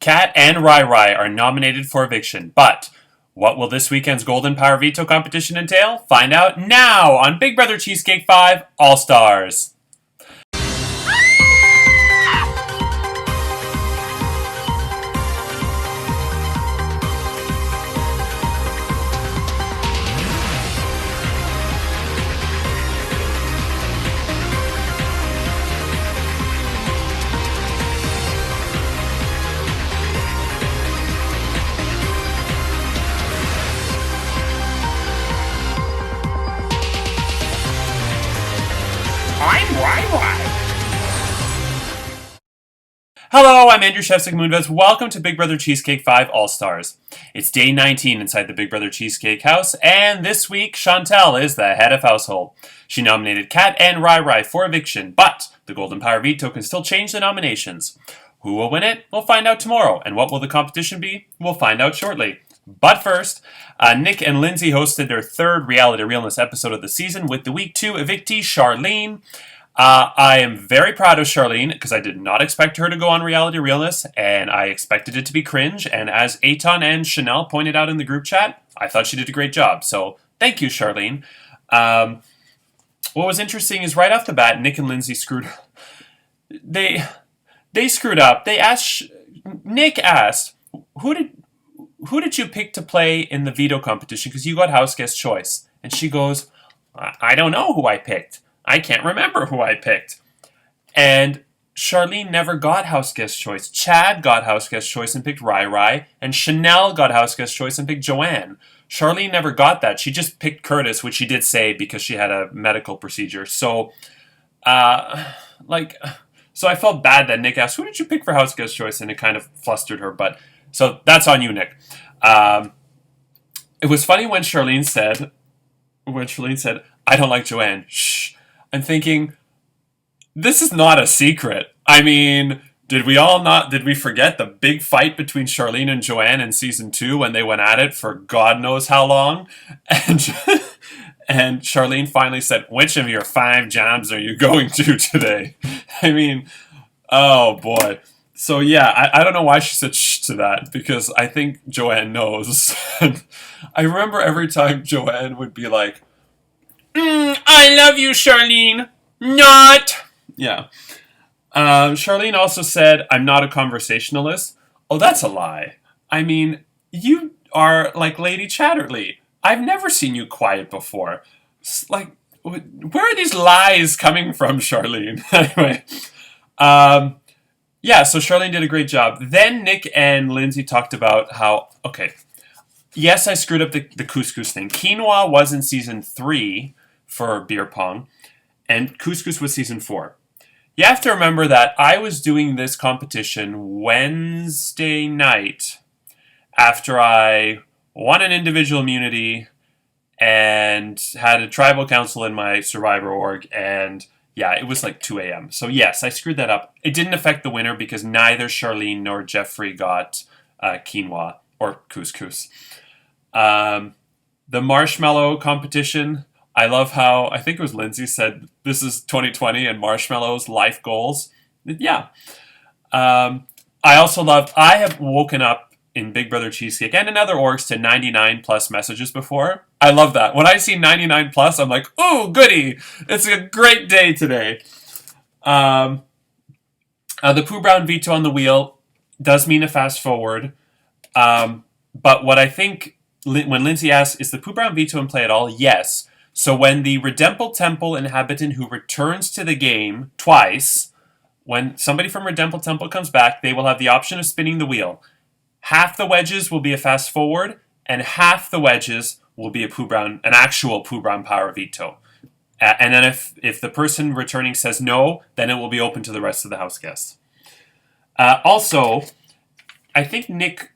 Kat and Rai Rai are nominated for eviction, but what will this weekend's Golden Power Veto competition entail? Find out now on Big Brother Cheesecake 5 All Stars. I'm Rai Rai. Hello, I'm Andrew Shevsik Moonves. Welcome to Big Brother Cheesecake 5 All Stars. It's day 19 inside the Big Brother Cheesecake house, and this week, Chantel is the head of household. She nominated Kat and Rai Rai for eviction, but the Golden Power Veto can still change the nominations. Who will win it? We'll find out tomorrow. And what will the competition be? We'll find out shortly. But first, Nick and Lindsay hosted their third Reality Realness episode of the season with the Week 2 evictee, Charlene. I am very proud of Charlene because I did not expect her to go on Reality Realness, and I expected it to be cringe. And as Aton and Chanel pointed out in the group chat, I thought she did a great job. So thank you, Charlene. What was interesting is right off the bat, Nick and Lindsay screwed. They screwed up. Nick asked, who did you pick to play in the veto competition? Because you got house guest choice. And she goes, I don't know who I picked. I can't remember who I picked. And Charlene never got house guest choice. Chad got house guest choice and picked Rai Rai. And Chanel got house guest choice and picked Joanne. Charlene never got that. She just picked Curtis, which she did say because she had a medical procedure. So, so I felt bad that Nick asked, who did you pick for house guest choice? And it kind of flustered her. But so that's on you, Nick. It was funny when Charlene said, I don't like Joanne. Shh. I'm thinking, this is not a secret. I mean, did we forget the big fight between Charlene and Joanne in season 2 when they went at it for God knows how long? And and Charlene finally said, which of your 5 jobs are you going to today? I mean, oh boy. So yeah, I don't know why she said shh to that, because I think Joanne knows. I remember every time Joanne would be like, I love you, Charlene. Not. Yeah. Charlene also said, I'm not a conversationalist. Oh, that's a lie. I mean, you are like Lady Chatterley. I've never seen you quiet before. Like, where are these lies coming from, Charlene? Anyway. Yeah, so Charlene did a great job. Then Nick and Lindsay talked about how, okay, yes, I screwed up the couscous thing. Quinoa was in season 3 for beer pong, and couscous was season 4. You have to remember that I was doing this competition Wednesday night after I won an individual immunity and had a tribal council in my Survivor org, and yeah, it was like 2 a.m. So yes, I screwed that up. It didn't affect the winner because neither Charlene nor Jeffrey got quinoa or couscous. The marshmallow competition, I love how, I think it was Lindsay said, this is 2020 and marshmallows, life goals. Yeah. I also loved, I have woken up in Big Brother Cheesecake and in other orgs to 99 plus messages before. I love that. When I see 99 plus, I'm like, ooh, goody. It's a great day today. The Pooh Brown veto on the wheel does mean a fast forward. But what I think, when Lindsay asks, is the Pooh Brown veto in play at all? Yes. So when the Redemple Temple inhabitant who returns to the game twice, when somebody from Redemple Temple comes back, they will have the option of spinning the wheel. Half the wedges will be a fast forward, and half the wedges will be an actual Pooh Brown power veto. And then if the person returning says no, then it will be open to the rest of the house guests. Also, I think Nick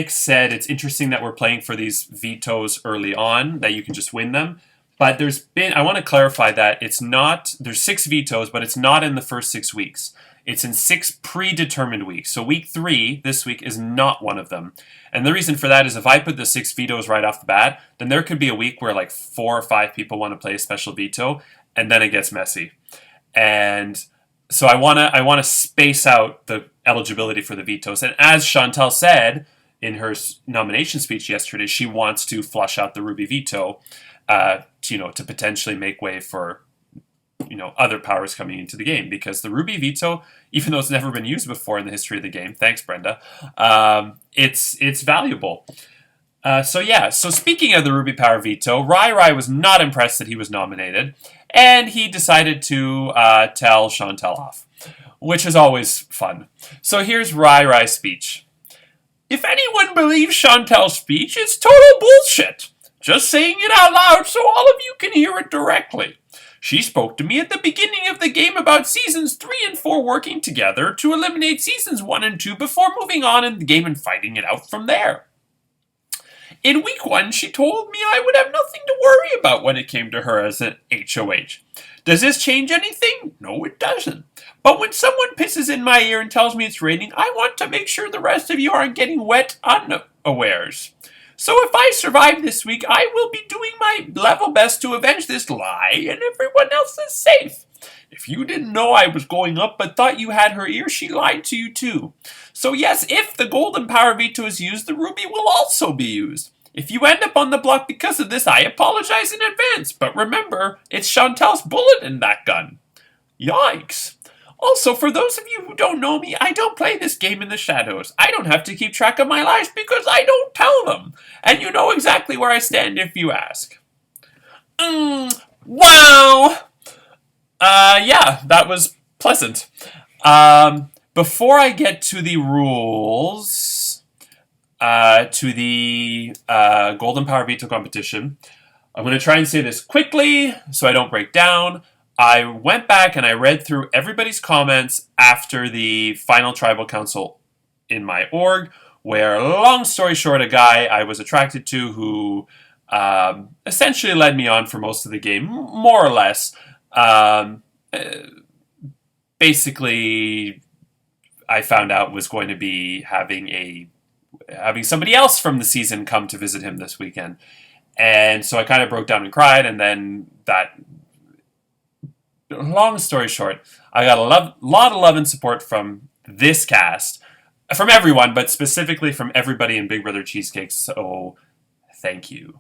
said it's interesting that we're playing for these vetoes early on, that you can just win them. But I want to clarify that there's 6 vetoes, but it's not in the first 6 weeks. It's in 6 predetermined weeks. So week 3, this week, is not one of them. And the reason for that is if I put the 6 vetoes right off the bat, then there could be a week where like 4 or 5 people want to play a special veto, and then it gets messy. And So I wanna space out the eligibility for the vetoes. And as Chantel said in her nomination speech yesterday, she wants to flush out the Ruby veto, to potentially make way for other powers coming into the game, because the Ruby veto, even though it's never been used before in the history of the game, thanks Brenda, it's valuable. So speaking of the Ruby Power veto, Rai was not impressed that he was nominated, and he decided to tell Chantel off, which is always fun. So here's Rai's speech. If anyone believes Chantel's speech, it's total bullshit. Just saying it out loud so all of you can hear it directly. She spoke to me at the beginning of the game about Seasons 3 and 4 working together to eliminate Seasons 1 and 2 before moving on in the game and fighting it out from there. In Week 1, she told me I would have nothing to worry about when it came to her as an HOH. Does this change anything? No, it doesn't. But when someone pisses in my ear and tells me it's raining, I want to make sure the rest of you aren't getting wet unawares. So if I survive this week, I will be doing my level best to avenge this lie, and everyone else is safe. If you didn't know I was going up but thought you had her ear, she lied to you too. So yes, if the Golden Power Veto is used, the Ruby will also be used. If you end up on the block because of this, I apologize in advance, but remember, it's Chantel's bullet in that gun. Yikes. Also, for those of you who don't know me, I don't play this game in the shadows. I don't have to keep track of my lives because I don't tell them. And you know exactly where I stand if you ask. Wow! That was pleasant. Before I get to the rules, to the Golden Power Veto competition, I'm going to try and say this quickly so I don't break down. I went back and I read through everybody's comments after the final tribal council in my org, where, long story short, a guy I was attracted to who essentially led me on for most of the game, more or less. Basically, I found out was going to be having somebody else from the season come to visit him this weekend. And so I kind of broke down and cried, and then long story short, I got a lot of love and support from this cast, from everyone, but specifically from everybody in Big Brother Cheesecake, so thank you.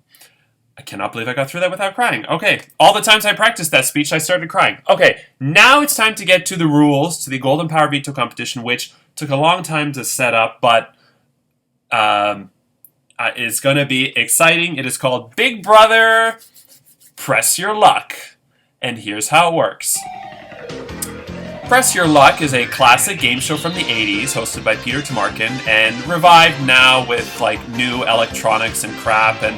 I cannot believe I got through that without crying. Okay, all the times I practiced that speech, I started crying. Okay, now it's time to get to the rules, to the Golden Power Veto competition, which took a long time to set up, but it's going to be exciting. It is called Big Brother Press Your Luck. And here's how it works. Press Your Luck is a classic game show from the 80s, hosted by Peter Tamarkin, and revived now with new electronics and crap, and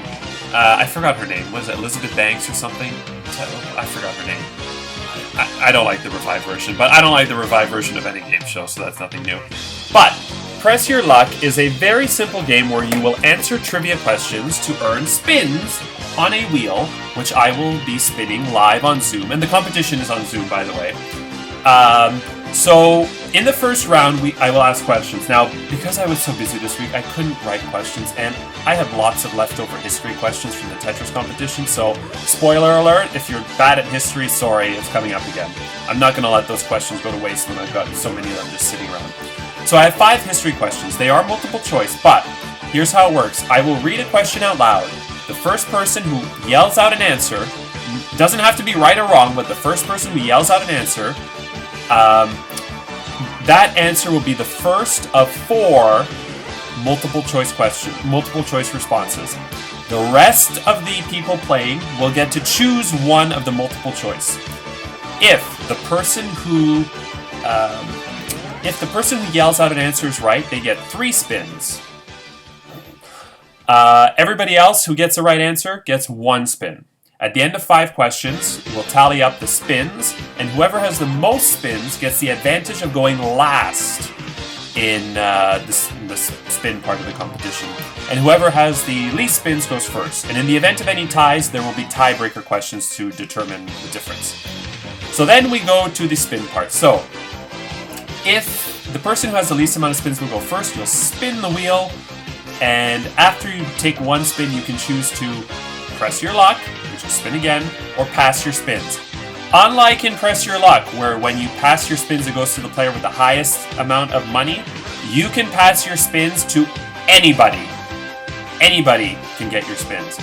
I forgot her name. Was it Elizabeth Banks or something? I forgot her name. I don't like the revived version, but I don't like the revived version of any game show, so that's nothing new. But Press Your Luck is a very simple game where you will answer trivia questions to earn spins on a wheel, which I will be spinning live on Zoom, and the competition is on Zoom, by the way. So in the first round, I will ask questions. Now, because I was so busy this week, I couldn't write questions, and I have lots of leftover history questions from the Tetris competition, so spoiler alert, if you're bad at history, sorry, it's coming up again. I'm not going to let those questions go to waste when I've got so many of them just sitting around. So I have 5 history questions. They are multiple choice, but here's how it works. I will read a question out loud. The first person who yells out an answer, doesn't have to be right or wrong, but the first person who yells out an answer, that answer will be the first of 4 multiple choice responses. The rest of the people playing will get to choose one of the multiple choice. If the person who yells out an answer is right, they get 3 spins. Everybody else who gets the right answer gets 1 spin. At the end of 5 questions, we'll tally up the spins, and whoever has the most spins gets the advantage of going last in the spin part of the competition. And whoever has the least spins goes first. And in the event of any ties, there will be tiebreaker questions to determine the difference. So then we go to the spin part. So, if the person who has the least amount of spins will go first, you'll spin the wheel, and after you take 1 spin, you can choose to press your luck, which is spin again, or pass your spins. Unlike in Press Your Luck, where when you pass your spins, it goes to the player with the highest amount of money, you can pass your spins to anybody. Anybody can get your spins.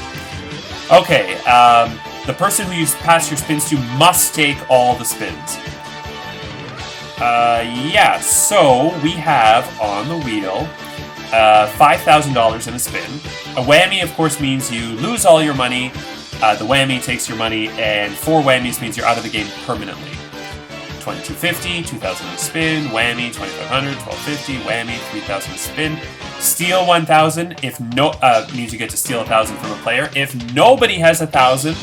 Okay, the person who you pass your spins to must take all the spins. Yeah, so we have on the wheel $5,000 in a spin. A whammy, of course, means you lose all your money. The whammy takes your money, and 4 whammies means you're out of the game permanently. 2250, 2,000 a spin, whammy, 2,500, 1250, whammy, 3,000 a spin. Steal 1,000 if no means you get to steal 1,000 from a player. If nobody has 1,000,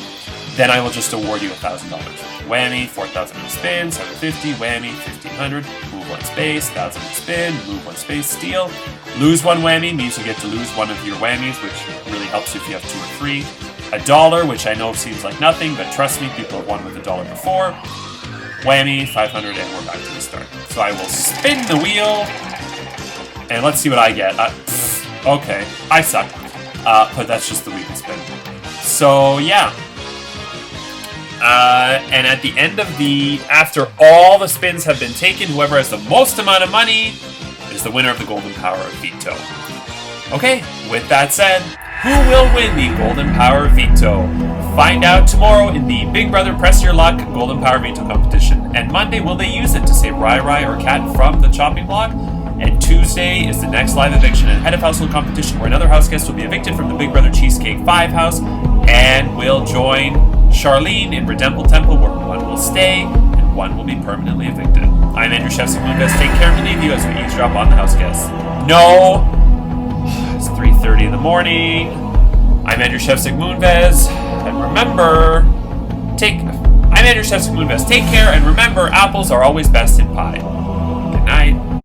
then I will just award you $1,000. Whammy, 4,000 a spin, 750, whammy, 1,500, move 1 space, 1,000 a spin, move 1 space, steal. Lose 1 whammy means you get to lose 1 of your whammies, which really helps you if you have 2 or 3. $1, which I know seems like nothing, but trust me, people have won with $1 before. Whammy, 500, and we're back to the start. So I will spin the wheel, and let's see what I get. Okay, I suck, but that's just the wheel spin. So yeah. And at the end of after all the spins have been taken, whoever has the most amount of money is the winner of the Golden Power of Veto. Okay, with that said, who will win the Golden Power Veto? Find out tomorrow in the Big Brother Press Your Luck Golden Power Veto competition. And Monday, will they use it to save Rai Rai or Cat from the chopping block? And Tuesday is the next live eviction and head of household competition where another house guest will be evicted from the Big Brother Cheesecake 5 house and will join Charlene in Redemple Temple, where one will stay and one will be permanently evicted. I'm Andrew Chefs of Moonves. Take care and leave you as we eavesdrop on the house guests. No! It's 3:30 in the morning. I'm Andrew Chefs of Moonves. And remember, I'm Andrew Chefs of Moonves. Take care and remember, apples are always best in pie.